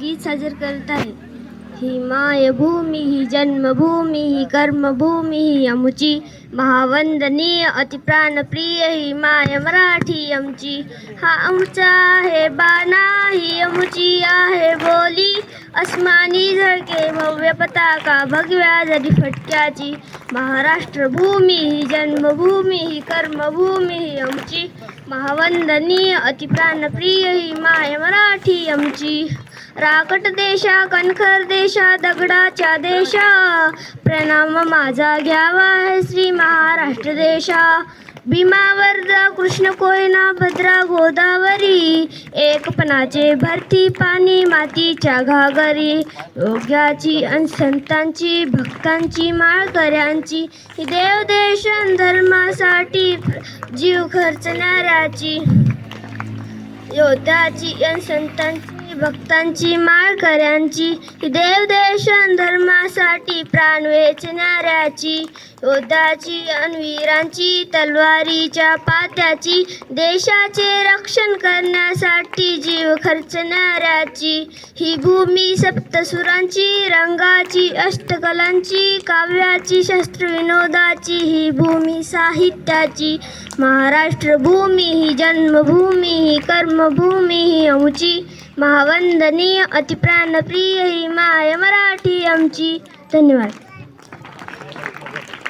गीत सादर करत आहे. ही मायभूमी ही जन्मभूमी ही कर्मभूमी ही आमची महावंदनीय अतिप्राणप्रिय ही माय मराठी आमची. हा आमचा आहे बाणा ही आमची आहे बोली, अस्मानी झळके भव्य पताका भगव्या जरी फटक्याची. महाराष्ट्र भूमी ही जन्मभूमी ही कर्मभूमी ही आमची महावंदनीय अतिप्राणप्रिय ही माय मराठी आमची. राकट देशा कणखर देशा दगडाच्या देशा, प्रणाम माझा घ्यावा है श्री महाराष्ट्र देशा. भीमा वर्धा कृष्ण कोयना भद्रा गोदावरी, एकपणाचे भरती पाणी मातीच्या घागरी. योग्याची अन संतांची भक्तांची माळकऱ्यांची, ही देवदेशन धर्मासाठी जीव खर्चणाऱ्याची. योद्धाची अन संतांची भक्तांची माळकऱ्यांची, ही देवदेशन धर्मासाठी प्राण वेचणाऱ्याची. योद्धाची अन वीरांची तलवारीच्या पात्याची, देशाचे रक्षण करण्यासाठी जीव खर्चणाऱ्याची. ही भूमी सप्तसुरांची रंगाची अष्टकलांची काव्याची शस्त्रविनोदाची, ही भूमी साहित्याची. महाराष्ट्र भूमी ही जन्मभूमी ही कर्मभूमी ही आमची महावंदनीय अतिप्राणप्रिय ही माय मराठी आमची. धन्यवाद.